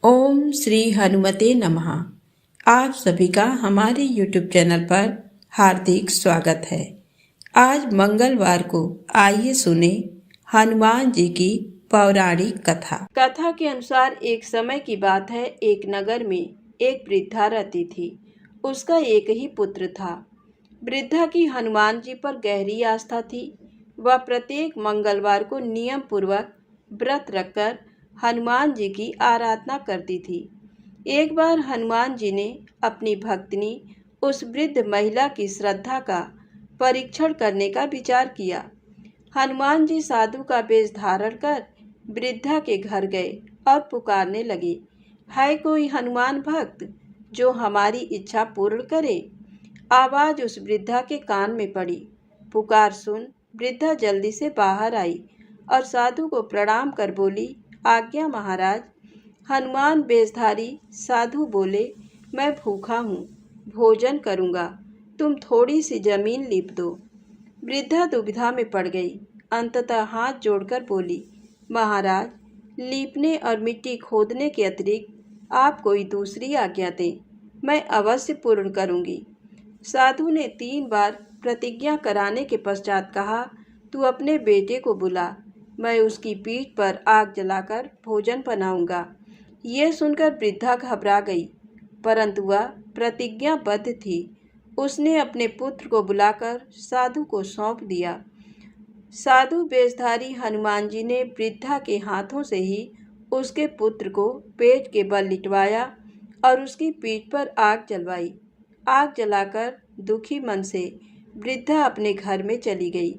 ओम श्री हनुमते नमः। आप सभी का हमारे YouTube चैनल पर हार्दिक स्वागत है। आज मंगलवार को आइए सुने हनुमान जी की पौराणिक कथा। कथा के अनुसार एक समय की बात है, एक नगर में एक वृद्धा रहती थी। उसका एक ही पुत्र था। वृद्धा की हनुमान जी पर गहरी आस्था थी। वह प्रत्येक मंगलवार को नियम पूर्वक व्रत रखकर हनुमान जी की आराधना करती थी। एक बार हनुमान जी ने अपनी भक्तिनी उस वृद्ध महिला की श्रद्धा का परीक्षण करने का विचार किया। हनुमान जी साधु का वेश धारण कर वृद्धा के घर गए और पुकारने लगे, है कोई हनुमान भक्त जो हमारी इच्छा पूर्ण करे। आवाज उस वृद्धा के कान में पड़ी। पुकार सुन वृद्धा जल्दी से बाहर आई और साधु को प्रणाम कर बोली, आज्ञा महाराज। हनुमान वेशधारी साधु बोले, मैं भूखा हूँ, भोजन करूँगा, तुम थोड़ी सी जमीन लीप दो। वृद्धा दुविधा में पड़ गई। अंततः हाथ जोड़कर बोली, महाराज, लीपने और मिट्टी खोदने के अतिरिक्त आप कोई दूसरी आज्ञा दें, मैं अवश्य पूर्ण करूँगी। साधु ने 3 बार प्रतिज्ञा कराने के पश्चात कहा, तू अपने बेटे को बुला, मैं उसकी पीठ पर आग जलाकर भोजन बनाऊंगा। यह सुनकर वृद्धा घबरा गई, परंतु वह प्रतिज्ञाबद्ध थी। उसने अपने पुत्र को बुलाकर साधु को सौंप दिया। साधु वेशधारी हनुमान जी ने वृद्धा के हाथों से ही उसके पुत्र को पेट के बल लिटवाया और उसकी पीठ पर आग जलवाई। आग जलाकर दुखी मन से वृद्धा अपने घर में चली गई।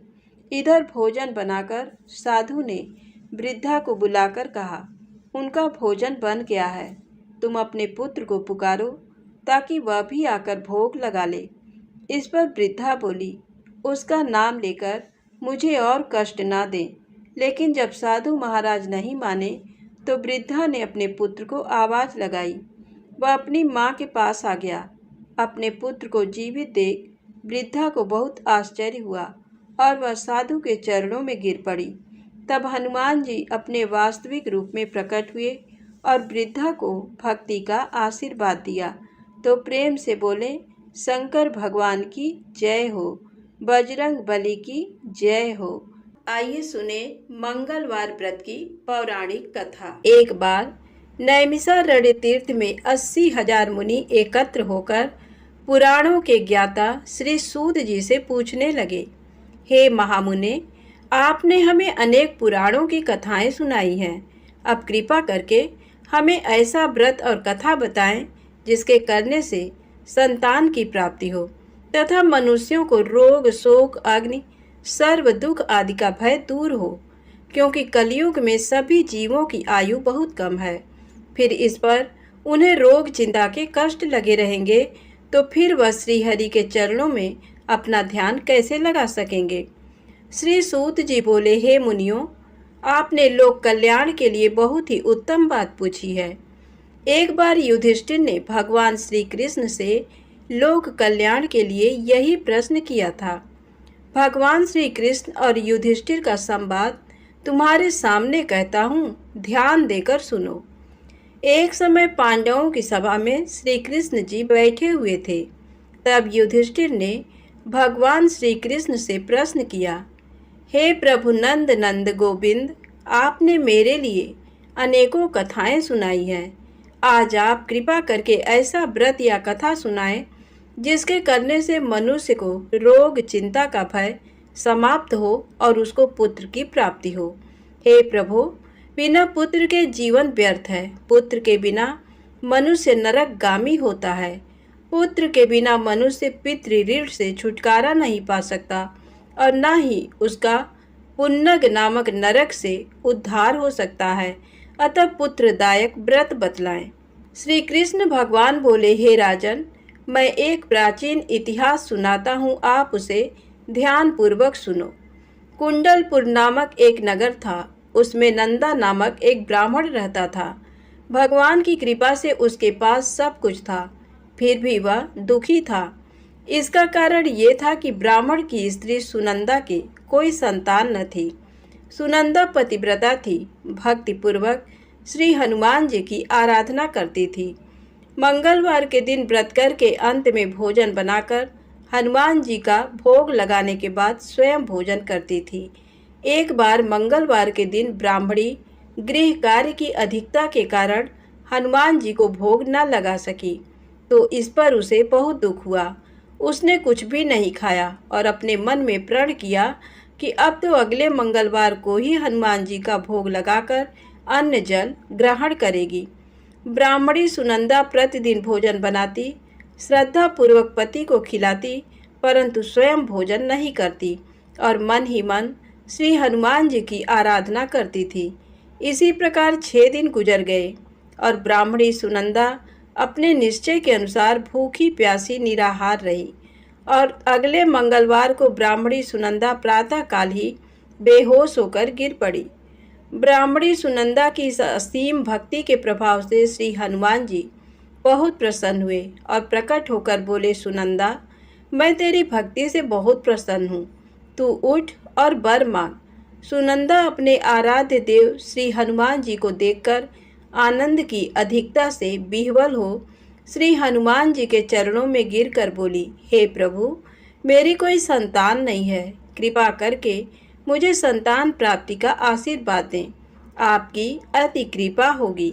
इधर भोजन बनाकर साधु ने वृद्धा को बुलाकर कहा, उनका भोजन बन गया है, तुम अपने पुत्र को पुकारो ताकि वह भी आकर भोग लगा ले। इस पर वृद्धा बोली, उसका नाम लेकर मुझे और कष्ट ना दें। लेकिन जब साधु महाराज नहीं माने तो वृद्धा ने अपने पुत्र को आवाज़ लगाई। वह अपनी माँ के पास आ गया। अपने पुत्र को जीवित देख वृद्धा को बहुत आश्चर्य हुआ और वह साधु के चरणों में गिर पड़ी। तब हनुमान जी अपने वास्तविक रूप में प्रकट हुए और वृद्धा को भक्ति का आशीर्वाद दिया तो प्रेम से बोले, शंकर भगवान की जय हो, बजरंग बली की जय हो। आइए सुने मंगलवार व्रत की पौराणिक कथा। एक बार नैमिषारण्य तीर्थ में 80,000 मुनि एकत्र होकर पुराणों के ज्ञाता श्री सूत जी से पूछने लगे, हे महामुने, आपने हमें अनेक पुराणों की कथाएं सुनाई हैं। अब कृपा करके हमें ऐसा व्रत और कथा बताएं जिसके करने से संतान की प्राप्ति हो तथा मनुष्यों को रोग, शोक, अग्नि, सर्व दुख आदि का भय दूर हो, क्योंकि कलयुग में सभी जीवों की आयु बहुत कम है। फिर इस पर उन्हें रोग चिंता के कष्ट लगे रहेंगे तो फिर वह श्रीहरि के चरणों में अपना ध्यान कैसे लगा सकेंगे। श्री सूत जी बोले, हे मुनियों, आपने लोक कल्याण के लिए बहुत ही उत्तम बात पूछी है। एक बार युधिष्ठिर ने भगवान श्री कृष्ण से लोक कल्याण के लिए यही प्रश्न किया था। भगवान श्री कृष्ण और युधिष्ठिर का संवाद तुम्हारे सामने कहता हूँ, ध्यान देकर सुनो। एक समय पांडवों की सभा में श्री कृष्ण जी बैठे हुए थे। तब युधिष्ठिर ने भगवान श्री कृष्ण से प्रश्न किया, हे प्रभु नंद नंद गोविंद, आपने मेरे लिए अनेकों कथाएं सुनाई हैं। आज आप कृपा करके ऐसा व्रत या कथा सुनाएं जिसके करने से मनुष्य को रोग चिंता का भय समाप्त हो और उसको पुत्र की प्राप्ति हो। हे प्रभु, बिना पुत्र के जीवन व्यर्थ है। पुत्र के बिना मनुष्य नरकगामी होता है। पुत्र के बिना मनुष्य पितृ ऋण से छुटकारा नहीं पा सकता और न ही उसका पुन्नग नामक नरक से उद्धार हो सकता है। अतः पुत्रदायक व्रत बतलाएं। श्री कृष्ण भगवान बोले, हे राजन, मैं एक प्राचीन इतिहास सुनाता हूँ, आप उसे ध्यान पूर्वक सुनो। कुंडलपुर नामक एक नगर था। उसमें नंदा नामक एक ब्राह्मण रहता था। भगवान की कृपा से उसके पास सब कुछ था, फिर भी वह दुखी था। इसका कारण ये था कि ब्राह्मण की स्त्री सुनंदा की कोई संतान न थी। सुनंदा पतिव्रता थी, भक्तिपूर्वक श्री हनुमान जी की आराधना करती थी। मंगलवार के दिन व्रत करके अंत में भोजन बनाकर हनुमान जी का भोग लगाने के बाद स्वयं भोजन करती थी। एक बार मंगलवार के दिन ब्राह्मणी गृह कार्य की अधिकता के कारण हनुमान जी को भोग न लगा सकी, तो इस पर उसे बहुत दुख हुआ। उसने कुछ भी नहीं खाया और अपने मन में प्रण किया कि अब तो अगले मंगलवार को ही हनुमान जी का भोग लगाकर अन्न जल ग्रहण करेगी। ब्राह्मणी सुनंदा प्रतिदिन भोजन बनाती, श्रद्धा पूर्वक पति को खिलाती, परंतु स्वयं भोजन नहीं करती और मन ही मन श्री हनुमान जी की आराधना करती थी। इसी प्रकार 6 दिन गुजर गए और ब्राह्मणी सुनंदा अपने निश्चय के अनुसार भूखी प्यासी निराहार रही और अगले मंगलवार को ब्राह्मणी सुनंदा प्रातःकाल ही बेहोश होकर गिर पड़ी। ब्राह्मणी सुनंदा की इस असीम भक्ति के प्रभाव से श्री हनुमान जी बहुत प्रसन्न हुए और प्रकट होकर बोले, सुनंदा, मैं तेरी भक्ति से बहुत प्रसन्न हूँ, तू उठ और वर मांग। सुनंदा अपने आराध्य देव श्री हनुमान जी को देखकर आनंद की अधिकता से विह्वल हो श्री हनुमान जी के चरणों में गिरकर बोली, हे प्रभु, मेरी कोई संतान नहीं है, कृपा करके मुझे संतान प्राप्ति का आशीर्वाद दें, आपकी अति कृपा होगी।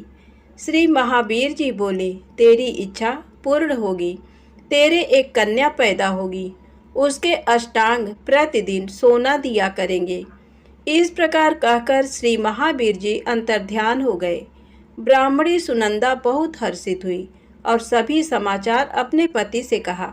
श्री महावीर जी बोले, तेरी इच्छा पूर्ण होगी, तेरे एक कन्या पैदा होगी, उसके अष्टांग प्रतिदिन सोना दिया करेंगे। इस प्रकार कहकर श्री महावीर जी अंतर्ध्यान हो गए। ब्राह्मणी सुनंदा बहुत हर्षित हुई और सभी समाचार अपने पति से कहा।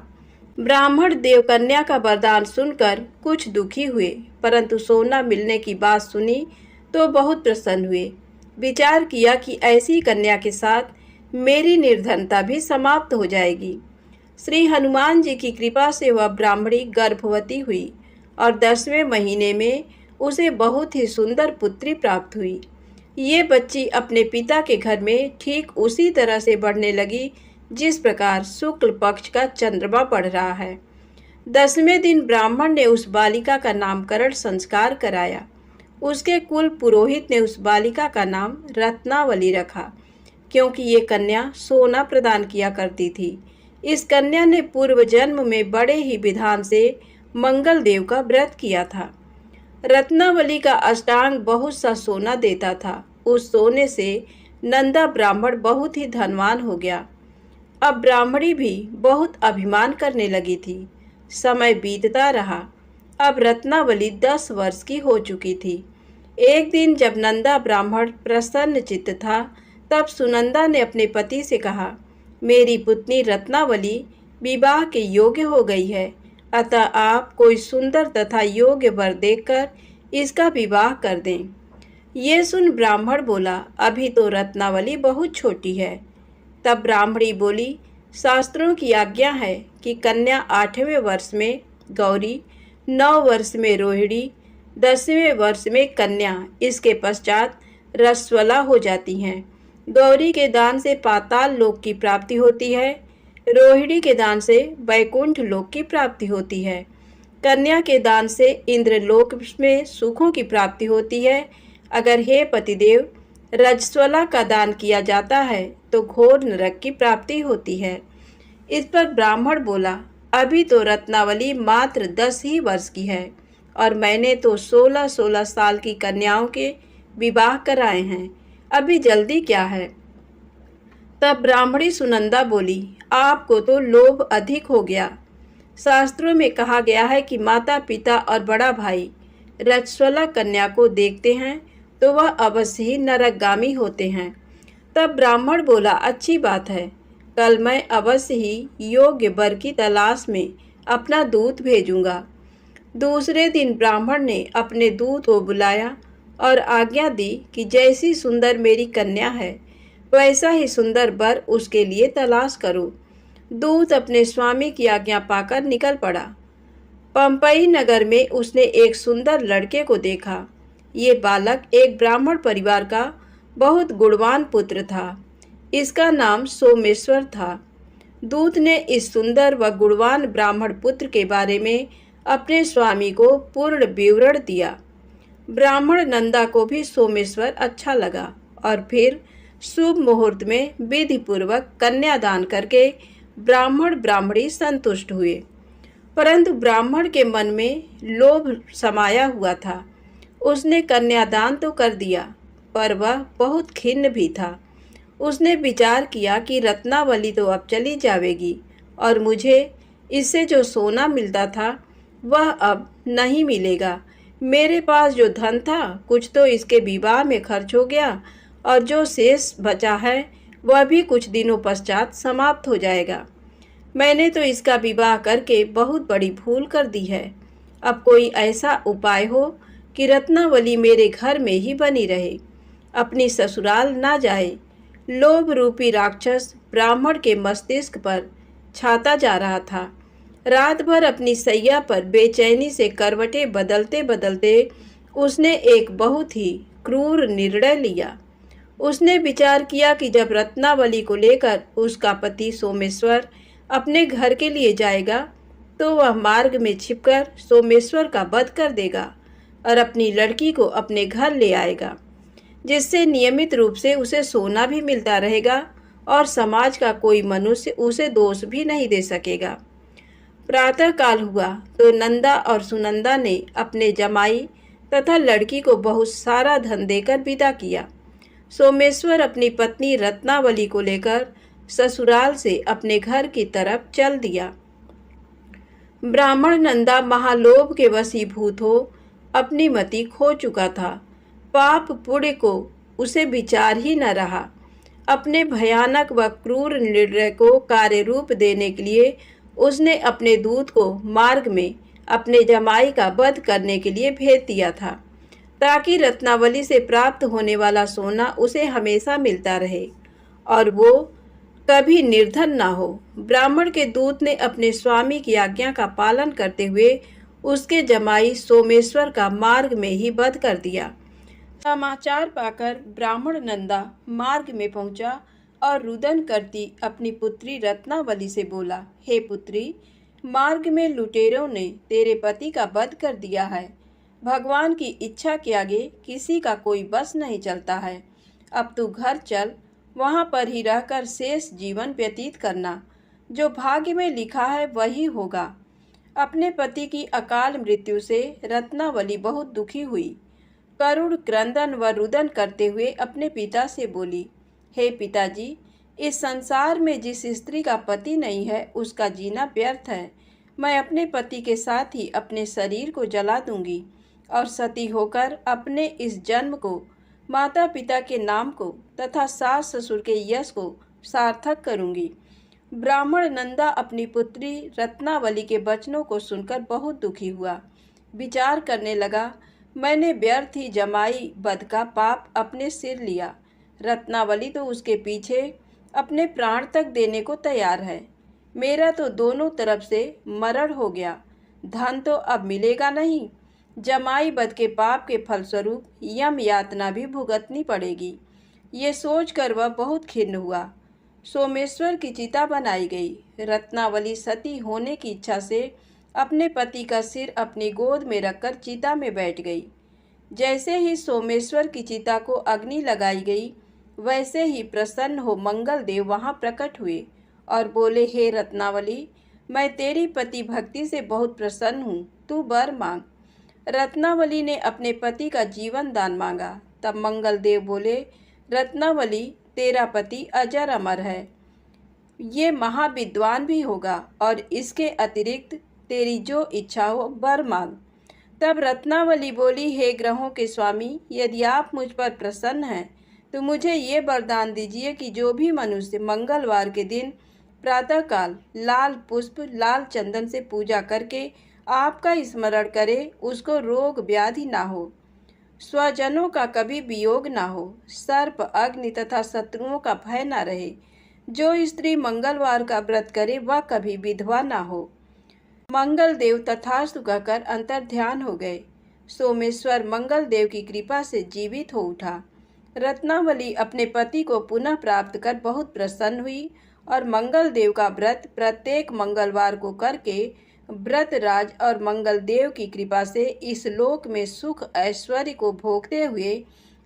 ब्राह्मण देवकन्या का वरदान सुनकर कुछ दुखी हुए, परंतु सोना मिलने की बात सुनी तो बहुत प्रसन्न हुए। विचार किया कि ऐसी कन्या के साथ मेरी निर्धनता भी समाप्त हो जाएगी। श्री हनुमान जी की कृपा से वह ब्राह्मणी गर्भवती हुई और 10वें महीने में उसे बहुत ही सुंदर पुत्री प्राप्त हुई। ये बच्ची अपने पिता के घर में ठीक उसी तरह से बढ़ने लगी जिस प्रकार शुक्ल पक्ष का चंद्रमा बढ़ रहा है। 10वें दिन ब्राह्मण ने उस बालिका का नामकरण संस्कार कराया। उसके कुल पुरोहित ने उस बालिका का नाम रत्नावली रखा, क्योंकि ये कन्या सोना प्रदान किया करती थी। इस कन्या ने पूर्व जन्म में बड़े ही विधान से मंगल देव का व्रत किया था। रत्नावली का अष्टांग बहुत सा सोना देता था। उस सोने से नंदा ब्राह्मण बहुत ही धनवान हो गया। अब ब्राह्मणी भी बहुत अभिमान करने लगी थी। समय बीतता रहा। अब रत्नावली 10 वर्ष की हो चुकी थी। एक दिन जब नंदा ब्राह्मण प्रसन्न चित्त था, तब सुनंदा ने अपने पति से कहा, मेरी पुत्री रत्नावली विवाह के योग्य हो गई है, अतः आप कोई सुंदर तथा योग्य वर देखकर इसका विवाह कर दें। ये सुन ब्राह्मण बोला, अभी तो रत्नावली बहुत छोटी है। तब ब्राह्मणी बोली, शास्त्रों की आज्ञा है कि कन्या 8वें वर्ष में गौरी, 9 वर्ष में रोहिणी, 10वें वर्ष में कन्या, इसके पश्चात रसवला हो जाती हैं। गौरी के दान से पाताल लोक की प्राप्ति होती है, रोहिणी के दान से वैकुंठ लोक की प्राप्ति होती है, कन्या के दान से इंद्रलोक में सुखों की प्राप्ति होती है। अगर हे पतिदेव रजस्वला का दान किया जाता है तो घोर नरक की प्राप्ति होती है। इस पर ब्राह्मण बोला, अभी तो रत्नावली मात्र 10 ही वर्ष की है और मैंने तो 16-16 साल की कन्याओं के विवाह कराए हैं, अभी जल्दी क्या है। तब ब्राह्मणी सुनंदा बोली, आपको तो लोभ अधिक हो गया। शास्त्रों में कहा गया है कि माता पिता और बड़ा भाई रजस्वला कन्या को देखते हैं तो वह अवश्य ही नरकगामी होते हैं। तब ब्राह्मण बोला, अच्छी बात है, कल मैं अवश्य ही योग्य वर की तलाश में अपना दूत भेजूंगा। दूसरे दिन ब्राह्मण ने अपने दूत को बुलाया और आज्ञा दी कि जैसी सुंदर मेरी कन्या है वैसा ही सुंदर वर उसके लिए तलाश करो। दूत अपने स्वामी की आज्ञा पाकर निकल पड़ा। पंपई नगर में उसने एक सुंदर लड़के को देखा। ये बालक एक ब्राह्मण परिवार का बहुत गुणवान पुत्र था। इसका नाम सोमेश्वर था। दूत ने इस सुंदर व गुणवान ब्राह्मण पुत्र के बारे में अपने स्वामी को पूर्ण विवरण दिया। ब्राह्मण नंदा को भी सोमेश्वर अच्छा लगा और फिर शुभ मुहूर्त में विधि पूर्वक कन्यादान करके ब्राह्मण ब्राह्मणी संतुष्ट हुए। परंतु ब्राह्मण के मन में लोभ समाया हुआ था। उसने कन्यादान तो कर दिया, पर वह बहुत खिन्न भी था। उसने विचार किया कि रत्नावली तो अब चली जाएगी और मुझे इससे जो सोना मिलता था वह अब नहीं मिलेगा। मेरे पास जो धन था कुछ तो इसके विवाह में खर्च हो गया और जो शेष बचा है वह भी कुछ दिनों पश्चात समाप्त हो जाएगा। मैंने तो इसका विवाह करके बहुत बड़ी भूल कर दी है। अब कोई ऐसा उपाय हो कि रत्नावली मेरे घर में ही बनी रहे, अपनी ससुराल ना जाए। लोभ रूपी राक्षस ब्राह्मण के मस्तिष्क पर छाता जा रहा था। रात भर अपनी सैया पर बेचैनी से करवटें बदलते बदलते उसने एक बहुत ही क्रूर निर्णय लिया। उसने विचार किया कि जब रत्नावली को लेकर उसका पति सोमेश्वर अपने घर के लिए जाएगा तो वह मार्ग में छिपकर सोमेश्वर का वध कर देगा और अपनी लड़की को अपने घर ले आएगा, जिससे नियमित रूप से उसे सोना भी मिलता रहेगा और समाज का कोई मनुष्य उसे दोष भी नहीं दे सकेगा। प्रातः काल हुआ तो नंदा और सुनंदा ने अपने जमाई तथा लड़की को बहुत सारा धन देकर विदा किया। सोमेश्वर अपनी पत्नी रत्नावली को लेकर ससुराल से अपने घर की तरफ चल दिया। ब्राह्मण नंदा महालोभ के वशीभूत हो अपनी मति खो चुका था। पाप पुण्य को उसे विचार ही न रहा। अपने भयानक व क्रूर निर्णय को कार्य रूप देने के लिए उसने अपने दूत को मार्ग में अपने जमाई का वध करने के लिए भेज दिया था, ताकि रत्नावली से प्राप्त होने वाला सोना उसे हमेशा मिलता रहे और वो कभी निर्धन ना हो। ब्राह्मण के दूत ने अपने स्वामी की आज्ञा का पालन करते हुए उसके जमाई सोमेश्वर का मार्ग में ही वध कर दिया। समाचार पाकर ब्राह्मण नंदा मार्ग में पहुंचा और रुदन करती अपनी पुत्री रत्नावली से बोला, हे पुत्री, मार्ग में लुटेरों ने तेरे पति का वध कर दिया है। भगवान की इच्छा के आगे किसी का कोई बस नहीं चलता है। अब तू घर चल, वहाँ पर ही रहकर शेष जीवन व्यतीत करना। जो भाग्य में लिखा है वही होगा। अपने पति की अकाल मृत्यु से रत्नावली बहुत दुखी हुई। करुण क्रंदन व रुदन करते हुए अपने पिता से बोली, हे पिताजी, इस संसार में जिस स्त्री का पति नहीं है उसका जीना व्यर्थ है। मैं अपने पति के साथ ही अपने शरीर को जला दूंगी और सती होकर अपने इस जन्म को, माता पिता के नाम को तथा सास ससुर के यश को सार्थक करूंगी। ब्राह्मण नंदा अपनी पुत्री रत्नावली के वचनों को सुनकर बहुत दुखी हुआ। विचार करने लगा, मैंने व्यर्थ ही जमाई वध का पाप अपने सिर लिया। रत्नावली तो उसके पीछे अपने प्राण तक देने को तैयार है। मेरा तो दोनों तरफ से मरण हो गया। धन तो अब मिलेगा नहीं। जमाई वध के पाप के फलस्वरूप यम यातना भी भुगतनी पड़ेगी। ये सोचकर वह बहुत खिन्न हुआ। सोमेश्वर की चिता बनाई गई। रत्नावली सती होने की इच्छा से अपने पति का सिर अपनी गोद में रखकर चिता में बैठ गई। जैसे ही सोमेश्वर की चिता को अग्नि लगाई गई, वैसे ही प्रसन्न हो मंगल देव वहां प्रकट हुए और बोले, हे रत्नावली, मैं तेरी पति भक्ति से बहुत प्रसन्न हूँ, तू वर मांग। रत्नावली ने अपने पति का जीवन दान मांगा। तब मंगल देव बोले, रत्नावली, तेरा पति अजर अमर है, ये महाविद्वान भी होगा और इसके अतिरिक्त तेरी जो इच्छा हो वर मांग। तब रत्नावली बोली, हे ग्रहों के स्वामी, यदि आप मुझ पर प्रसन्न हैं तो मुझे ये वरदान दीजिए कि जो भी मनुष्य मंगलवार के दिन प्रातःकाल लाल पुष्प लाल चंदन से पूजा करके आपका स्मरण करे, उसको रोग व्याधि ना हो, स्वजनों का कभी वियोग ना हो, सर्प अग्नि तथा शत्रुओं का भय ना रहे। जो स्त्री मंगलवार का व्रत करे वह कभी विधवा ना हो। मंगल देव तथास्तु कहकर अंतर ध्यान हो गए। सोमेश्वर मंगल देव की कृपा से जीवित हो उठा। रत्नावली अपने पति को पुनः प्राप्त कर बहुत प्रसन्न हुई और मंगल देव का व्रत प्रत्येक मंगलवार को करके व्रत राज और मंगल देव की कृपा से इस लोक में सुख ऐश्वर्य को भोगते हुए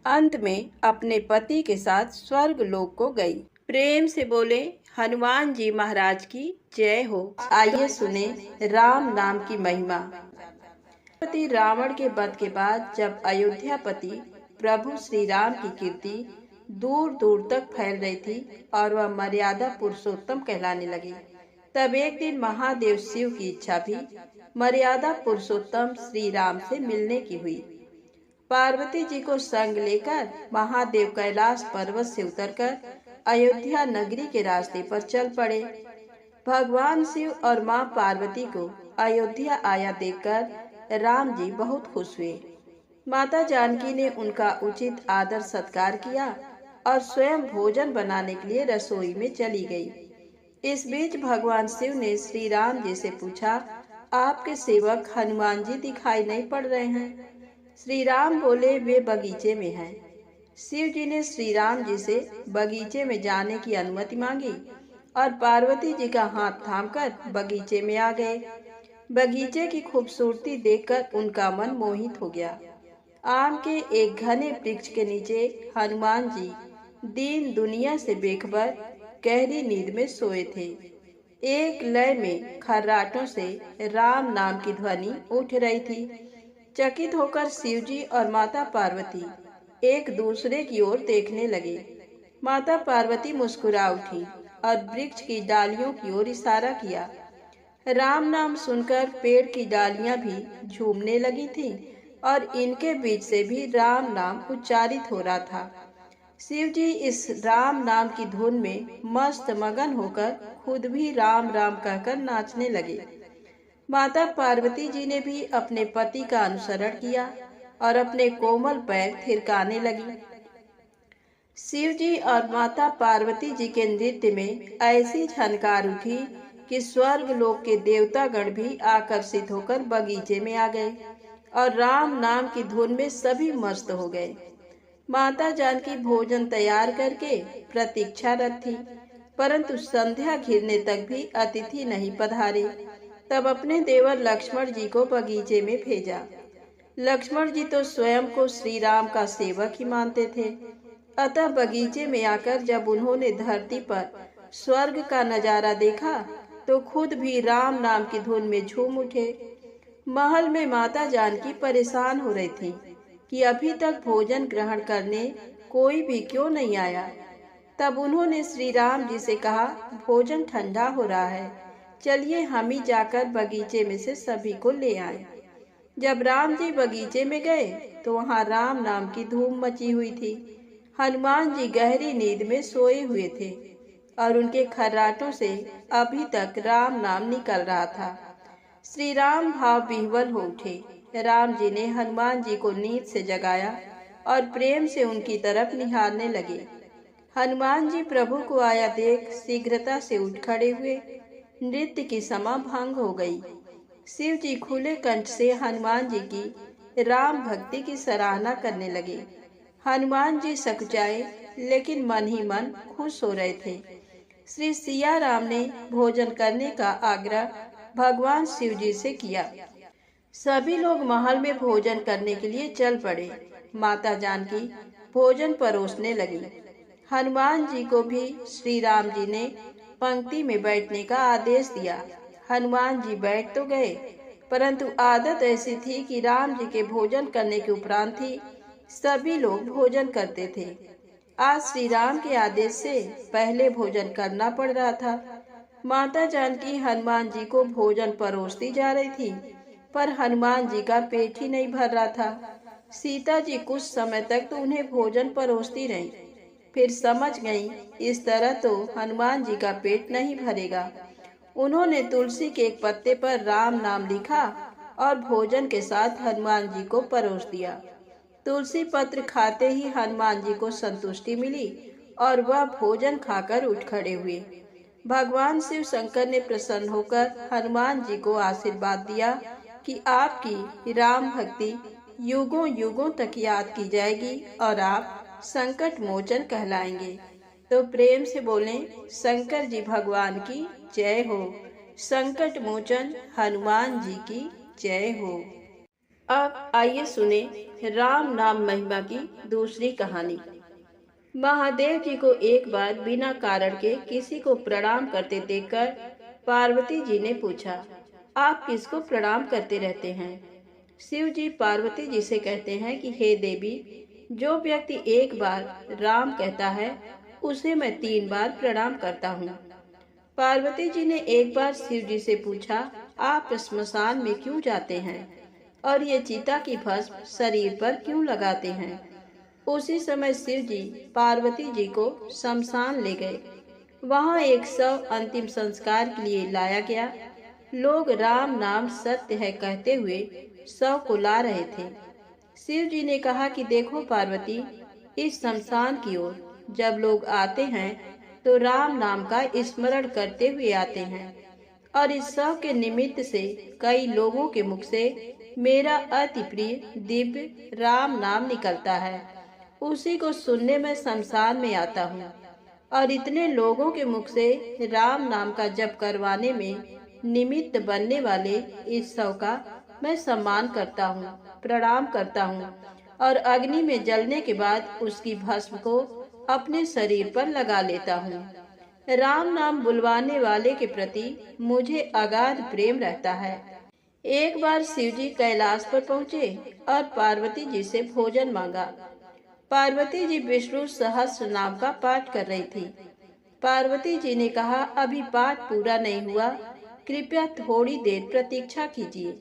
अंत में अपने पति के साथ स्वर्ग लोक को गई। प्रेम से बोले हनुमान जी महाराज की जय हो। आइए सुने राम नाम की महिमा। पति रावण के वध के बाद जब अयोध्यापति प्रभु श्री राम की कीर्ति दूर दूर तक फैल रही थी और वह मर्यादा पुरुषोत्तम कहलाने लगे, तब एक दिन महादेव शिव की इच्छा भी मर्यादा पुरुषोत्तम श्री राम से मिलने की हुई। पार्वती जी को संग लेकर महादेव कैलाश पर्वत से उतरकर अयोध्या नगरी के रास्ते पर चल पड़े। भगवान शिव और मां पार्वती को अयोध्या आया देखकर राम जी बहुत खुश हुए। माता जानकी ने उनका उचित आदर सत्कार किया और स्वयं भोजन बनाने के लिए रसोई में चली गई। इस बीच भगवान शिव ने श्री राम जी से पूछा, आपके सेवक हनुमान जी दिखाई नहीं पड़ रहे हैं? श्री राम बोले, वे बगीचे में हैं। शिव जी ने श्री राम जी से बगीचे में जाने की अनुमति मांगी और पार्वती जी का हाथ थामकर बगीचे में आ गए। बगीचे की खूबसूरती देखकर उनका मन मोहित हो गया। आम के एक घने वृक्ष के नीचे हनुमान जी दीन दुनिया से बेखबर गहरी नींद में सोए थे। एक लय में खर्राटों से राम नाम की ध्वनि उठ रही थी। चकित होकर शिवजी और माता पार्वती एक दूसरे की ओर देखने लगे। माता पार्वती मुस्कुरा उठी और वृक्ष की डालियों की ओर इशारा किया। राम नाम सुनकर पेड़ की डालियां भी झूमने लगी थीं और इनके बीच से भी राम नाम उच्चारित हो रहा था। शिवजी इस राम नाम की धुन में मस्त मगन होकर खुद भी राम राम कहकर नाचने लगे। माता पार्वती जी ने भी अपने पति का अनुसरण किया और अपने कोमल पैर थिरकाने लगी। शिव जी और माता पार्वती जी के नृत्य में ऐसी झनकार उठी कि स्वर्ग लोक के देवतागण भी आकर्षित होकर बगीचे में आ गए और राम नाम की धुन में सभी मस्त हो गए। माता जानकी भोजन तैयार करके प्रतीक्षारत थी, परंतु संध्या घिरने तक भी अतिथि नहीं पधारे। तब अपने देवर लक्ष्मण जी को बगीचे में भेजा। लक्ष्मण जी तो स्वयं को श्री राम का सेवक ही मानते थे, अतः बगीचे में आकर जब उन्होंने धरती पर स्वर्ग का नजारा देखा तो खुद भी राम नाम की धुन में झूम उठे। महल में माता जानकी परेशान हो रही थी कि अभी तक भोजन ग्रहण करने कोई भी क्यों नहीं आया। तब उन्होंने श्री राम जी से कहा, भोजन ठंडा हो रहा है, चलिए हम ही जाकर बगीचे में से सभी को ले आए। जब राम जी बगीचे में गए तो वहाँ राम नाम की धूम मची हुई थी। हनुमान जी गहरी नींद में सोए हुए थे और उनके खर्राटों से अभी तक राम नाम निकल रहा था। श्री राम भाव विह्वल हो उठे। राम जी ने हनुमान जी को नींद से जगाया और प्रेम से उनकी तरफ निहारने लगे। हनुमान जी प्रभु को आया देख शीघ्रता से उठ खड़े हुए। नृत्य की समा भंग हो गई। शिव जी खुले कंठ से हनुमान जी की राम भक्ति की सराहना करने लगे। हनुमान जी सकुचाए लेकिन मन ही मन खुश हो रहे थे। श्री सिया राम ने भोजन करने का आग्रह भगवान शिव जी से किया। सभी लोग महल में भोजन करने के लिए चल पड़े। माता जानकी भोजन परोसने लगी। हनुमान जी को भी श्री राम जी ने पंक्ति में बैठने का आदेश दिया। हनुमान जी बैठ तो गए, परंतु आदत ऐसी थी कि राम जी के भोजन करने के उपरांत ही सभी लोग भोजन करते थे। आज श्री राम के आदेश से पहले भोजन करना पड़ रहा था। माता जानकी हनुमान जी को भोजन परोसती जा रही थी, पर हनुमान जी का पेट ही नहीं भर रहा था। सीता जी कुछ समय तक तो उन्हें भोजन परोसती रही, फिर समझ गईं इस तरह तो हनुमान जी का पेट नहीं भरेगा। उन्होंने तुलसी के एक पत्ते पर राम नाम लिखा और भोजन के साथ हनुमान जी को परोस दिया। तुलसी पत्र खाते ही हनुमान जी को संतुष्टि मिली और वह भोजन खाकर उठ खड़े हुए। भगवान शिव शंकर ने प्रसन्न होकर हनुमान जी को आशीर्वाद दिया कि आपकी राम भक्ति युगों युगों तक याद की जाएगी और आप संकट मोचन कहलाएंगे। तो प्रेम से बोलें, शंकर जी भगवान की जय हो। संकट मोचन हनुमान जी की जय हो। अब आइए सुने राम नाम महिमा की दूसरी कहानी। महादेव जी को एक बार बिना कारण के किसी को प्रणाम करते देखकर पार्वती जी ने पूछा, आप किसको प्रणाम करते रहते हैं? शिव जी पार्वती जी से कहते हैं कि हे देवी, जो व्यक्ति एक बार राम कहता है उसे मैं 3 बार प्रणाम करता हूँ। पार्वती जी ने एक बार शिव जी से पूछा, आप स्मशान में क्यों जाते हैं और ये चिता की भस्म शरीर पर क्यों लगाते हैं? उसी समय शिव जी पार्वती जी को शमशान ले गए। वहां एक शव अंतिम संस्कार के लिए लाया गया। लोग राम नाम सत्य है कहते हुए शव को ला रहे थे। शिव जी ने कहा कि देखो पार्वती, इस शमशान की ओर जब लोग आते हैं तो राम नाम का स्मरण करते हुए आते हैं और इस शव के निमित्त से कई लोगों के मुख से मेरा अति प्रिय दिव्य राम नाम निकलता है। उसी को सुनने में शमशान में आता हूँ और इतने लोगों के मुख से राम नाम का जप करवाने में निमित्त बनने वाले इस शव का मैं सम्मान करता हूँ, प्रणाम करता हूँ और अग्नि में जलने के बाद उसकी भस्म को अपने शरीर पर लगा लेता हूँ। राम नाम बुलवाने वाले के प्रति मुझे अगाध प्रेम रहता है। एक बार शिव जी कैलाश पर पहुँचे और पार्वती जी से भोजन मांगा। पार्वती जी विष्णु सहस्त्र नाम का पाठ कर रही थी। पार्वती जी ने कहा, अभी पाठ पूरा नहीं हुआ, कृपया थोड़ी देर प्रतीक्षा कीजिए।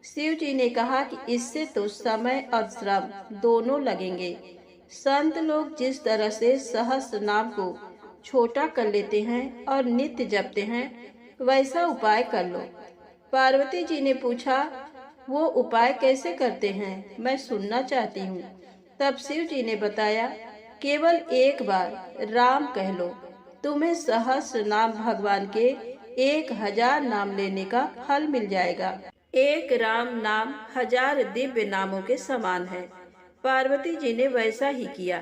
शिव जी ने कहा कि इससे तो समय और श्रम दोनों लगेंगे। संत लोग जिस तरह से सहस्त्र नाम को छोटा कर लेते हैं और नित्य जपते हैं, वैसा उपाय कर लो। पार्वती जी ने पूछा, वो उपाय कैसे करते हैं, मैं सुनना चाहती हूँ। तब शिव जी ने बताया, केवल एक बार राम कह लो, तुम्हें सहस्त्र नाम भगवान के 1000 नाम लेने का फल मिल जाएगा। एक राम नाम 1000 दिव्य नामों के समान है। पार्वती जी ने वैसा ही किया।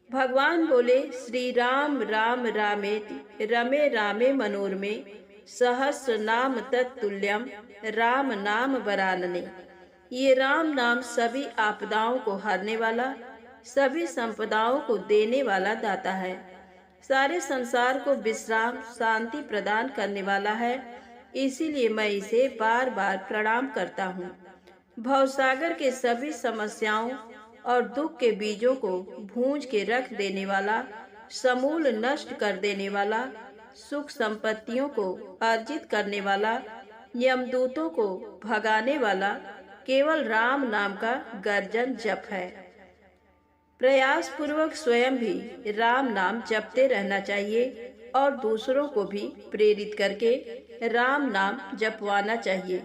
भगवान बोले, श्री राम राम रामेति रमे रामे मनोरमे सहस्र नाम तत्तुल्यम राम नाम वरानने। ये राम नाम सभी आपदाओं को हरने वाला, सभी संपदाओं को देने वाला दाता है। सारे संसार को विश्राम शांति प्रदान करने वाला है। इसीलिए मैं इसे बार बार प्रणाम करता हूँ। भवसागर के सभी समस्याओं और दुख के बीजों को भूंज के रख देने वाला, समूल नष्ट कर देने वाला, सुख संपत्तियों को अर्जित करने वाला, यमदूतों को भगाने वाला केवल राम नाम का गर्जन जप है। प्रयास पूर्वक स्वयं भी राम नाम जपते रहना चाहिए और दूसरों को भी प्रेरित करके राम नाम जपवाना चाहिए।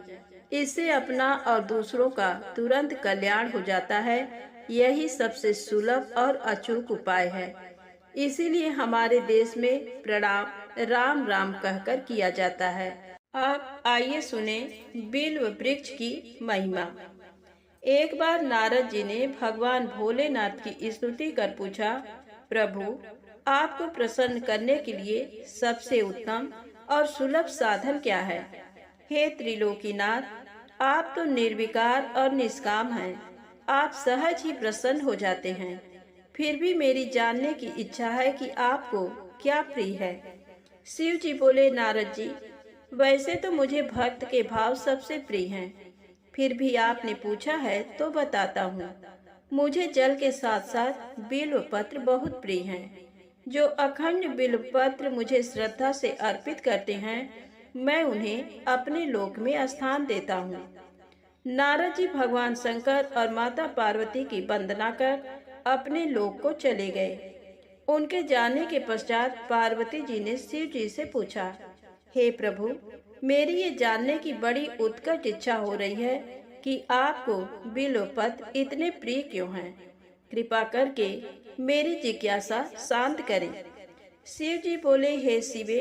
इससे अपना और दूसरों का तुरंत कल्याण हो जाता है। यही सबसे सुलभ और अचूक उपाय है। इसीलिए हमारे देश में प्रणाम राम राम कहकर किया जाता है। अब आइए सुने बिल्व वृक्ष की महिमा। एक बार नारद जी ने भगवान भोलेनाथ की स्तुति कर पूछा, प्रभु, आपको प्रसन्न करने के लिए सबसे उत्तम और सुलभ साधन क्या है? हे त्रिलोकीनाथ, आप तो निर्विकार और निष्काम हैं। आप सहज ही प्रसन्न हो जाते हैं। फिर भी मेरी जानने की इच्छा है कि आपको क्या प्रिय है। शिव जी बोले, नारद जी, वैसे तो मुझे भक्त के भाव सबसे प्रिय हैं। फिर भी आपने पूछा है तो बताता हूँ। मुझे जल के साथ साथ बिल्व पत्र बहुत प्रिय हैं। जो अखंड बिल्व पत्र मुझे श्रद्धा से अर्पित करते हैं, मैं उन्हें अपने लोक में स्थान देता हूँ। नारद जी भगवान शंकर और माता पार्वती की वंदना कर अपने लोक को चले गए। उनके जाने के पश्चात पार्वती जी ने शिव जी से पूछा, हे प्रभु, मेरी ये जानने की बड़ी उत्कट इच्छा हो रही है कि आपको बिल्व पत्र इतने प्रिय क्यों हैं। कृपा करके मेरी जिज्ञासा शांत करें। शिव जी बोले, हे शिवे,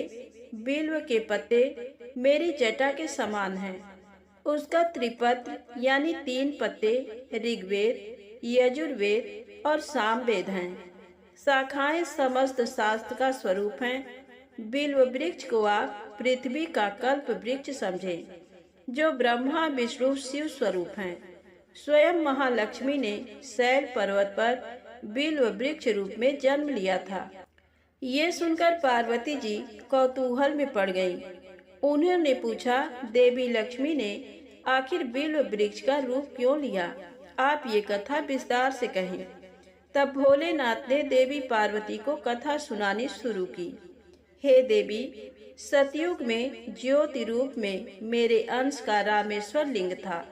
बिल्व के पत्ते मेरी जटा के समान हैं। उसका त्रिपत्र यानी 3 पत्ते ऋग्वेद, यजुर्वेद और सामवेद हैं। शाखाएं समस्त शास्त्र का स्वरूप हैं। बिल्व वृक्ष को आप पृथ्वी का कल्प वृक्ष समझें, जो ब्रह्मा विष्णु शिव स्वरूप हैं। स्वयं महालक्ष्मी ने शैल पर्वत पर बिल्व वृक्ष रूप में जन्म लिया था। ये सुनकर पार्वती जी कौतूहल में पड़ गईं। उन्होंने पूछा, देवी लक्ष्मी ने आखिर बिल्व वृक्ष का रूप क्यों लिया? आप ये कथा विस्तार से कहें। तब भोलेनाथ ने देवी पार्वती को कथा सुनानी शुरू की। हे देवी, सतयुग में ज्योति रूप में मेरे अंश का रामेश्वर लिंग था।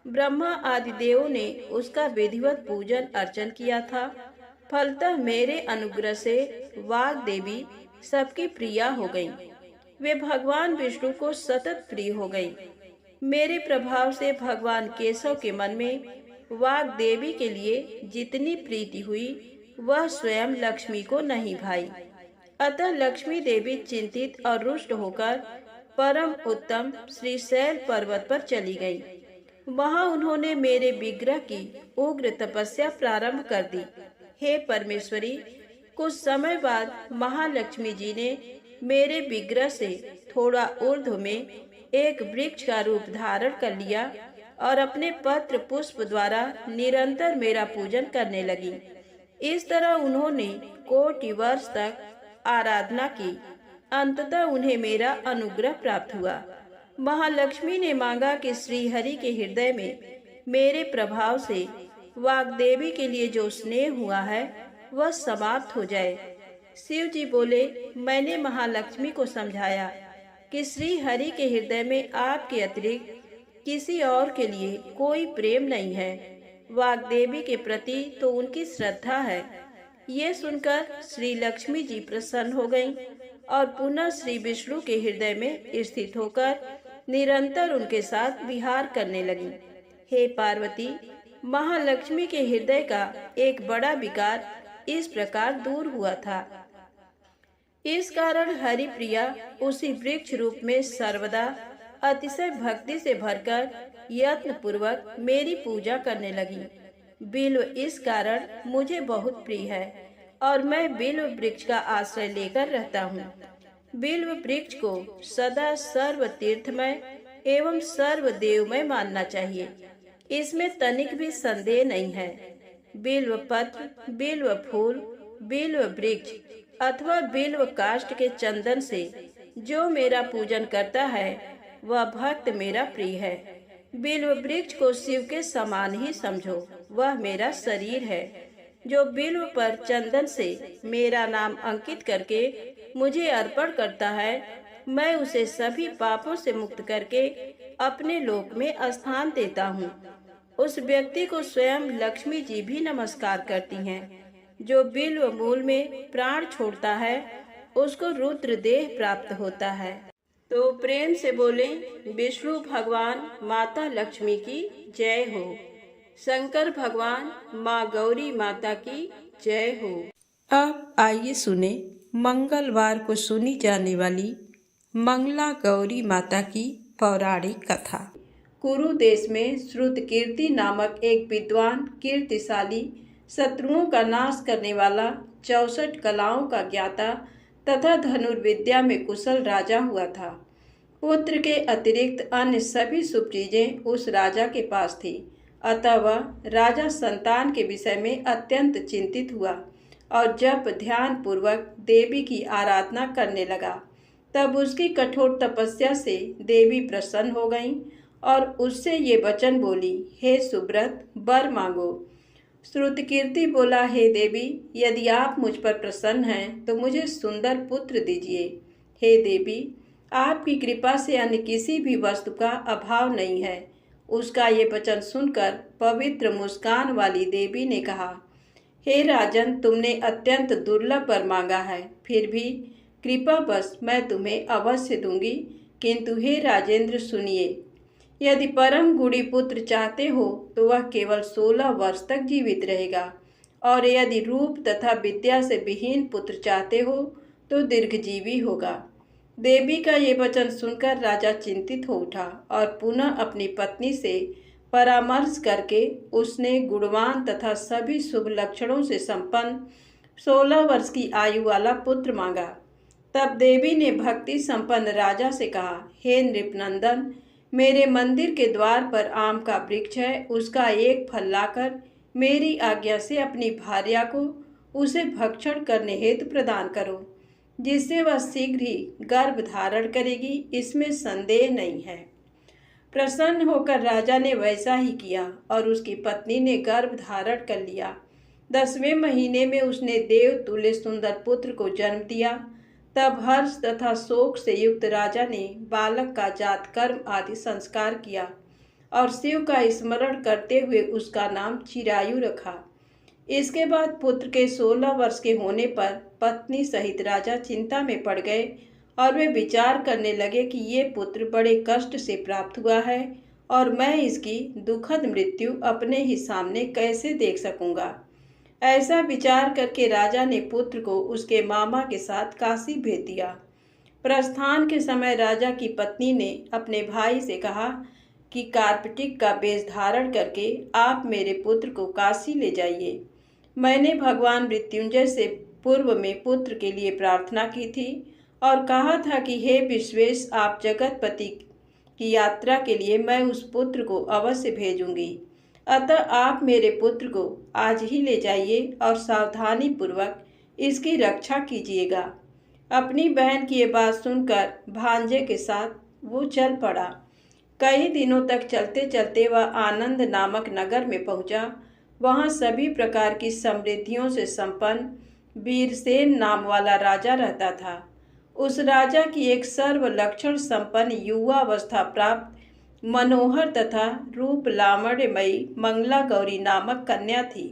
ब्रह्मा आदि देवों ने उसका विधिवत पूजन अर्चन किया था। फलतः मेरे अनुग्रह से वाग देवी सबकी प्रिया हो गईं। वे भगवान विष्णु को सतत प्रिय हो गईं। मेरे प्रभाव से भगवान केशव के मन में वाग देवी के लिए जितनी प्रीति हुई वह स्वयं लक्ष्मी को नहीं भाई। अतः लक्ष्मी देवी चिंतित और रुष्ट होकर परम उत्तम श्री शैल पर्वत पर चली गई। वहां उन्होंने मेरे विग्रह की उग्र तपस्या प्रारंभ कर दी। हे परमेश्वरी, कुछ समय बाद महालक्ष्मी जी ने मेरे विग्रह से थोड़ा ऊर्ध्व में एक वृक्ष का रूप धारण कर लिया और अपने पत्र पुष्प द्वारा निरंतर मेरा पूजन करने लगी। इस तरह उन्होंने कोटि वर्ष तक आराधना की। अंततः उन्हें मेरा अनुग्रह प्राप्त हुआ। महालक्ष्मी ने मांगा कि श्री हरि के हृदय में मेरे प्रभाव से वाग्देवी के लिए जो स्नेह हुआ है वह समाप्त हो जाए। शिव जी बोले, मैंने महालक्ष्मी को समझाया कि श्री हरि के हृदय में आपके अतिरिक्त किसी और के लिए कोई प्रेम नहीं है। वाग्देवी के प्रति तो उनकी श्रद्धा है। ये सुनकर श्री लक्ष्मी जी प्रसन्न हो गईं और पुनः श्री विष्णु के हृदय में स्थित होकर निरंतर उनके साथ विहार करने लगी। हे पार्वती, महालक्ष्मी के हृदय का एक बड़ा विकार इस प्रकार दूर हुआ था। इस कारण हरिप्रिया उसी वृक्ष रूप में सर्वदा अतिशय भक्ति से भरकर यत्न पूर्वक मेरी पूजा करने लगी। बिल्व इस कारण मुझे बहुत प्रिय है और मैं बिल्व वृक्ष का आश्रय लेकर रहता हूँ। बिल्व वृक्ष को सदा सर्व तीर्थमय एवं सर्व देवमय मानना चाहिए, इसमें तनिक भी संदेह नहीं है। बिल्व पत्र, बिल्व फूल, बिल्व वृक्ष अथवा बिल्व काष्ठ के चंदन से जो मेरा पूजन करता है वह भक्त मेरा प्रिय है। बिल्व वृक्ष को शिव के समान ही समझो, वह मेरा शरीर है। जो बिल्व पर चंदन से मेरा नाम अंकित करके मुझे अर्पण करता है, मैं उसे सभी पापों से मुक्त करके अपने लोक में स्थान देता हूँ। उस व्यक्ति को स्वयं लक्ष्मी जी भी नमस्कार करती हैं। जो बिल्व मूल में प्राण छोड़ता है उसको रुद्र देह प्राप्त होता है। तो प्रेम से बोले, विष्णु भगवान माता लक्ष्मी की जय हो। शंकर भगवान माँ गौरी माता की जय हो। अब आइए सुने मंगलवार को सुनी जाने वाली मंगला गौरी माता की पौराणिक कथा। कुरु देश में श्रुतकीर्ति नामक एक विद्वान, कीर्तिशाली, शत्रुओं का नाश करने वाला, 64 कलाओं का ज्ञाता तथा धनुर्विद्या में कुशल राजा हुआ था। पुत्र के अतिरिक्त अन्य सभी शुभ चीजें उस राजा के पास थी। अतः वह राजा संतान के विषय में अत्यंत चिंतित हुआ और जब ध्यान पूर्वक देवी की आराधना करने लगा तब उसकी कठोर तपस्या से देवी प्रसन्न हो गईं और उससे ये वचन बोली, हे सुब्रत, वर मांगो। श्रुतकीर्ति बोला, हे देवी, यदि आप मुझ पर प्रसन्न हैं तो मुझे सुंदर पुत्र दीजिए। हे देवी, आपकी कृपा से अन्य किसी भी वस्तु का अभाव नहीं है। उसका ये वचन सुनकर पवित्र मुस्कान वाली देवी ने कहा, हे राजन, तुमने अत्यंत दुर्लभ वर मांगा है, फिर भी कृपावश मैं तुम्हें अवश्य दूंगी। किंतु हे राजेंद्र, सुनिए, यदि परम गुणी पुत्र चाहते हो तो वह केवल 16 वर्ष तक जीवित रहेगा, और यदि रूप तथा विद्या से विहीन पुत्र चाहते हो तो दीर्घजीवी होगा। देवी का ये वचन सुनकर राजा चिंतित हो उठा और पुनः अपनी पत्नी से परामर्श करके उसने गुणवान तथा सभी शुभ लक्षणों से संपन्न 16 वर्ष की आयु वाला पुत्र मांगा। तब देवी ने भक्ति संपन्न राजा से कहा, हे नृपनंदन, मेरे मंदिर के द्वार पर आम का वृक्ष है, उसका एक फल लाकर मेरी आज्ञा से अपनी भार्या को उसे भक्षण करने हेतु प्रदान करो, जिससे वह शीघ्र ही गर्भ धारण करेगी, इसमें संदेह नहीं है। प्रसन्न होकर राजा ने वैसा ही किया और उसकी पत्नी ने गर्भ धारण कर लिया। 10वें महीने में उसने देव तुल्य सुंदर पुत्र को जन्म दिया। तब हर्ष तथा शोक से युक्त राजा ने बालक का जात कर्म आदि संस्कार किया और शिव का स्मरण करते हुए उसका नाम चिरायु रखा। इसके बाद पुत्र के 16 वर्ष के होने पर पत्नी सहित राजा चिंता में पड़ गए और वे विचार करने लगे कि ये पुत्र बड़े कष्ट से प्राप्त हुआ है और मैं इसकी दुखद मृत्यु अपने ही सामने कैसे देख सकूंगा। ऐसा विचार करके राजा ने पुत्र को उसके मामा के साथ काशी भेज दिया। प्रस्थान के समय राजा की पत्नी ने अपने भाई से कहा कि कार्पटिक का वेश धारण करके आप मेरे पुत्र को काशी ले जाइए। मैंने भगवान मृत्युंजय से पूर्व में पुत्र के लिए प्रार्थना की थी और कहा था कि हे विश्वेश, आप जगतपति की यात्रा के लिए मैं उस पुत्र को अवश्य भेजूंगी। अतः आप मेरे पुत्र को आज ही ले जाइए और सावधानी पूर्वक इसकी रक्षा कीजिएगा। अपनी बहन की ये बात सुनकर भांजे के साथ वो चल पड़ा। कई दिनों तक चलते चलते वह आनंद नामक नगर में पहुंचा। वहां सभी प्रकार की समृद्धियों से संपन्न वीरसेन नाम वाला राजा रहता था। उस राजा की एक सर्वलक्षण संपन्न युवावस्था प्राप्त मनोहर तथा रूप लावण्यमयी मंगला गौरी नामक कन्या थी।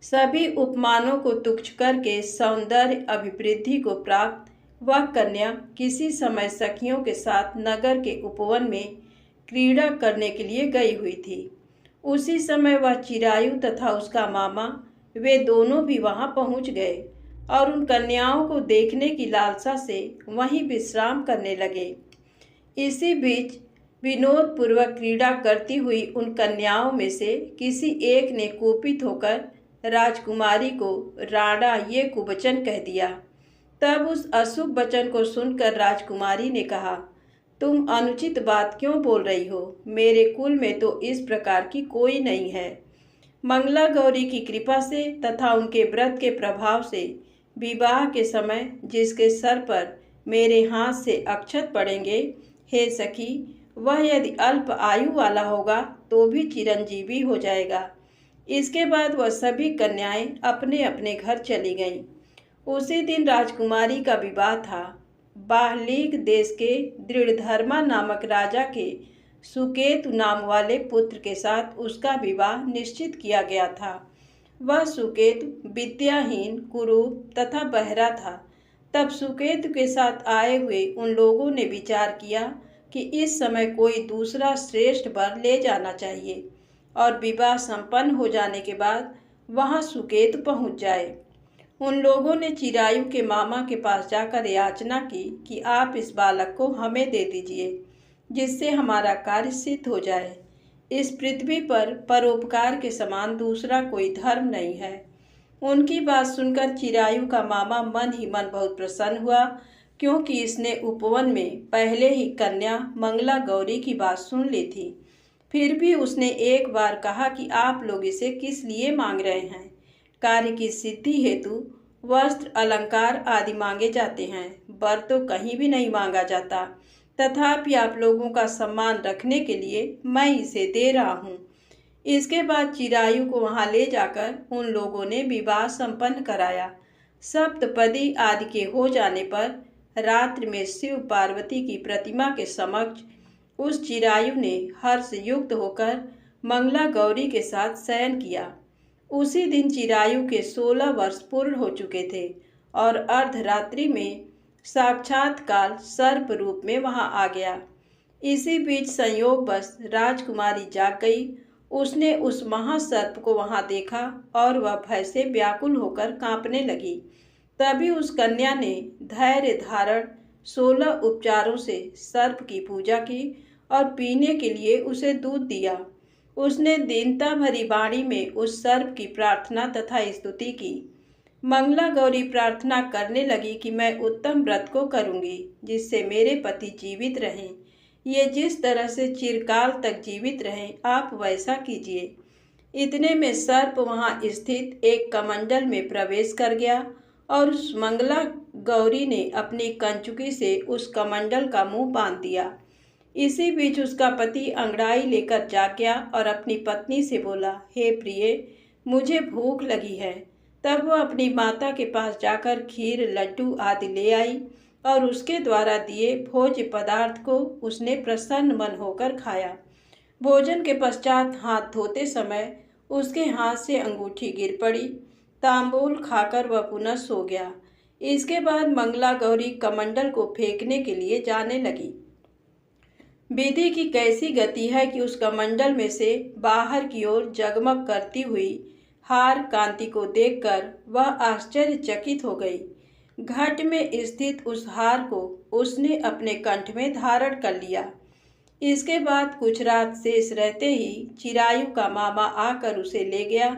सभी उपमानों को तुच्छ करके सौंदर्य अभिवृद्धि को प्राप्त वह कन्या किसी समय सखियों के साथ नगर के उपवन में क्रीड़ा करने के लिए गई हुई थी। उसी समय वह चिरायु तथा उसका मामा वे दोनों भी वहां पहुंच गए और उन कन्याओं को देखने की लालसा से वहीं विश्राम करने लगे। इसी बीच विनोद पूर्वक क्रीड़ा करती हुई उन कन्याओं में से किसी एक ने कुपित होकर राजकुमारी को राणा ये कुवचन कह दिया। तब उस अशुभ वचन को सुनकर राजकुमारी ने कहा, तुम अनुचित बात क्यों बोल रही हो? मेरे कुल में तो इस प्रकार की कोई नहीं है। मंगला गौरी की कृपा से तथा उनके व्रत के प्रभाव से विवाह के समय जिसके सर पर मेरे हाथ से अक्षत पड़ेंगे, हे सखी, वह यदि अल्प आयु वाला होगा तो भी चिरंजीवी हो जाएगा। इसके बाद वह सभी कन्याएं अपने अपने घर चली गईं। उसी दिन राजकुमारी का विवाह था। बाहलीक देश के दृढ़धर्मा नामक राजा के सुकेतु नाम वाले पुत्र के साथ उसका विवाह निश्चित किया गया था। वह सुकेतु विद्याहीन, कुरूप तथा बहरा था। तब सुकेतु के साथ आए हुए उन लोगों ने विचार किया कि इस समय कोई दूसरा श्रेष्ठ वर ले जाना चाहिए और विवाह संपन्न हो जाने के बाद वहां सुकेतु पहुंच जाए। उन लोगों ने चिरायु के मामा के पास जाकर याचना की कि आप इस बालक को हमें दे दीजिए, जिससे हमारा कार्य सिद्ध हो जाए। इस पृथ्वी पर परोपकार के समान दूसरा कोई धर्म नहीं है। उनकी बात सुनकर चिरायु का मामा मन ही मन बहुत प्रसन्न हुआ, क्योंकि इसने उपवन में पहले ही कन्या मंगला गौरी की बात सुन ली थी। फिर भी उसने एक बार कहा कि आप लोग इसे किस लिए मांग रहे हैं? कार्य की सिद्धि हेतु वस्त्र, अलंकार आदि मांगे जाते हैं, वर तो कहीं भी नहीं मांगा जाता। तथापि आप लोगों का सम्मान रखने के लिए मैं इसे दे रहा हूँ। इसके बाद चिरायु को वहां ले जाकर उन लोगों ने विवाह संपन्न कराया। सप्तपदी आदि के हो जाने पर रात्रि में शिव पार्वती की प्रतिमा के समक्ष उस चिरायु ने हर्ष युक्त होकर मंगला गौरी के साथ शयन किया। उसी दिन चिरायु के 16 वर्ष पूर्ण हो चुके थे और अर्धरात्रि में साक्षात्कार सर्प रूप में वहां आ गया। इसी बीच संयोगवश राजकुमारी जाग गई। उसने उस महासर्प को वहां देखा और वह भय से व्याकुल होकर कांपने लगी। तभी उस कन्या ने धैर्य धारण 16 उपचारों से सर्प की पूजा की और पीने के लिए उसे दूध दिया। उसने दीनता भरी वाणी में उस सर्प की प्रार्थना तथा स्तुति की। मंगला गौरी प्रार्थना करने लगी कि मैं उत्तम व्रत को करूंगी, जिससे मेरे पति जीवित रहें। ये जिस तरह से चिरकाल तक जीवित रहें, आप वैसा कीजिए। इतने में सर्प वहां स्थित एक कमंडल में प्रवेश कर गया और उस मंगला गौरी ने अपनी कंचुकी से उस कमंडल का मुंह बांध दिया। इसी बीच उसका पति अंगड़ाई लेकर जाग गया और अपनी पत्नी से बोला, हे प्रिय, मुझे भूख लगी है। तब वह अपनी माता के पास जाकर खीर, लड्डू आदि ले आई और उसके द्वारा दिए भोज्य पदार्थ को उसने प्रसन्न मन होकर खाया। भोजन के पश्चात हाथ धोते समय उसके हाथ से अंगूठी गिर पड़ी। तांबूल खाकर वह पुनः सो गया। इसके बाद मंगला गौरी कमंडल को फेंकने के लिए जाने लगी। विधि की कैसी गति है कि उस कमंडल में से बाहर की ओर जगमग करती हुई हार कांति को देखकर वह आश्चर्यचकित हो गई। घट में स्थित उस हार को उसने अपने कंठ में धारण कर लिया। इसके बाद कुछ रात शेष रहते ही चिरायु का मामा आकर उसे ले गया।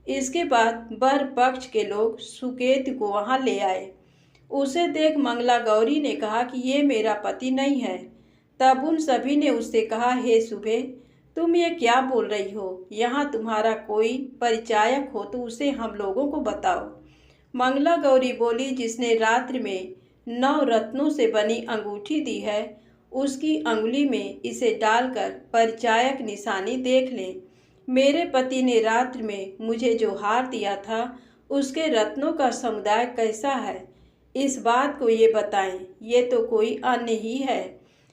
इसके बाद वर पक्ष के लोग सुकेतु को वहां ले आए। उसे देख मंगला गौरी ने कहा कि ये मेरा पति नहीं है। तब उन सभी ने उससे कहा, हे सुबे, तुम ये क्या बोल रही हो? यहाँ तुम्हारा कोई परिचायक हो तो उसे हम लोगों को बताओ। मंगला गौरी बोली, जिसने रात्रि में 9 रत्नों से बनी अंगूठी दी है, उसकी अंगुली में इसे डालकर परिचायक निशानी देख लें। मेरे पति ने रात्रि में मुझे जो हार दिया था उसके रत्नों का समुदाय कैसा है, इस बात को ये बताएं। ये तो कोई अन्य ही है।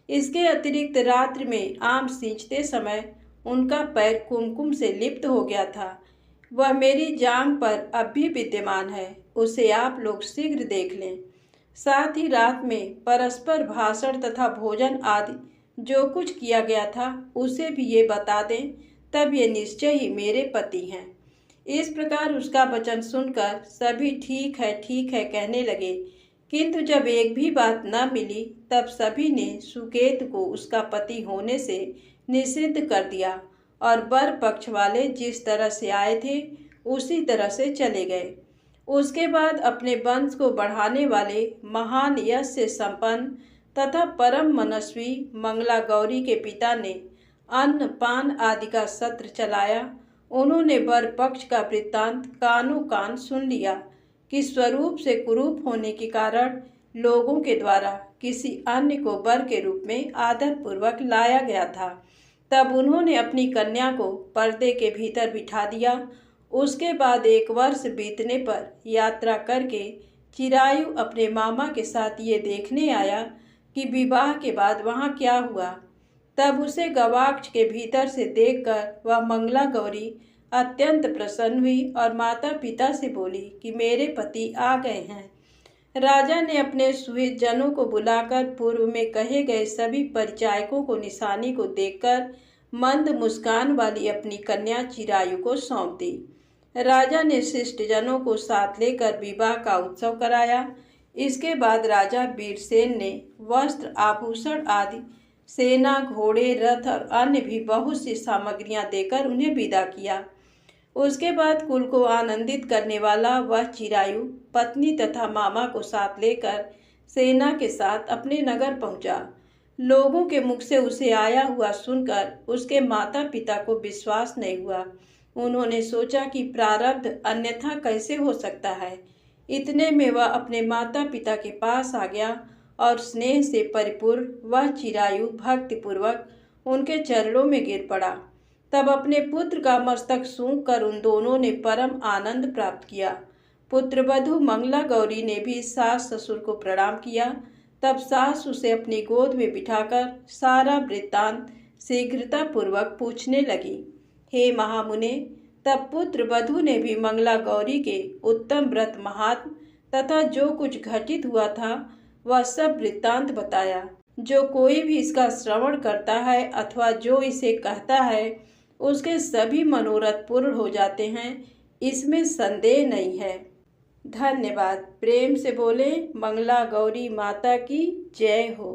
इसके अतिरिक्त रात्रि में आम सींचते समय उनका पैर कुमकुम से लिप्त हो गया था। वह मेरी जांघ पर अब भी विद्यमान है, उसे आप लोग शीघ्र देख लें। साथ ही रात में परस्पर भाषण तथा भोजन आदि जो कुछ किया गया था उसे भी ये बता दें, तब ये निश्चय ही मेरे पति हैं। इस प्रकार उसका वचन सुनकर सभी ठीक है कहने लगे, किंतु जब एक भी बात न मिली तब सभी ने सुकेतु को उसका पति होने से निषिद्ध कर दिया और वर पक्ष वाले जिस तरह से आए थे उसी तरह से चले गए। उसके बाद अपने वंश को बढ़ाने वाले महान यश से संपन्न तथा परम मनस्वी मंगला गौरी के पिता ने अन्न पान आदि का सत्र चलाया। उन्होंने वर पक्ष का वृत्तांत कानों कान सुन लिया कि स्वरूप से कुरूप होने के कारण लोगों के द्वारा किसी अन्य को वर के रूप में आदर पूर्वक लाया गया था। तब उन्होंने अपनी कन्या को पर्दे के भीतर बिठा दिया। उसके बाद 1 वर्ष बीतने पर यात्रा करके चिरायु अपने मामा के साथ ये देखने आया कि विवाह के बाद वहाँ क्या हुआ। तब उसे गवाक्ष के भीतर से देखकर वह मंगला गौरी अत्यंत प्रसन्न हुई और माता पिता से बोली कि मेरे पति आ गए हैं। राजा ने अपने सुहित जनों को बुलाकर पूर्व में कहे गए सभी परिचायकों को निशानी को देखकर मंद मुस्कान वाली अपनी कन्या चिरायु को सौंप दी। राजा ने शिष्ट जनों को साथ लेकर विवाह का उत्सव कराया। इसके बाद राजा वीरसेन ने वस्त्र, आभूषण आदि, सेना, घोड़े, रथ और अन्य भी बहुत सी सामग्रियां देकर उन्हें विदा किया। उसके बाद कुल को आनंदित करने वाला वह चिरायु पत्नी तथा मामा को साथ लेकर सेना के साथ अपने नगर पहुंचा। लोगों के मुख से उसे आया हुआ सुनकर उसके माता पिता को विश्वास नहीं हुआ। उन्होंने सोचा कि प्रारब्ध अन्यथा कैसे हो सकता है। इतने में वह अपने माता पिता के पास आ गया और स्नेह से परिपूर्ण वह चिरायु भक्तिपूर्वक उनके चरणों में गिर पड़ा। तब अपने पुत्र का मस्तक सूंघ कर उन दोनों ने परम आनंद प्राप्त किया। पुत्रवधू मंगला गौरी ने भी सास ससुर को प्रणाम किया। तब सास उसे अपनी गोद में बिठाकर सारा वृत्तांत शीघ्रता पूर्वक पूछने लगी। हे महामुने, तब पुत्र वधू ने भी मंगला गौरी के उत्तम व्रत महात्म तथा जो कुछ घटित हुआ था वह सब वृत्तांत बताया। जो कोई भी इसका श्रवण करता है अथवा जो इसे कहता है उसके सभी मनोरथ पूर्ण हो जाते हैं, इसमें संदेह नहीं है। धन्यवाद। प्रेम से बोले मंगला गौरी माता की जय हो।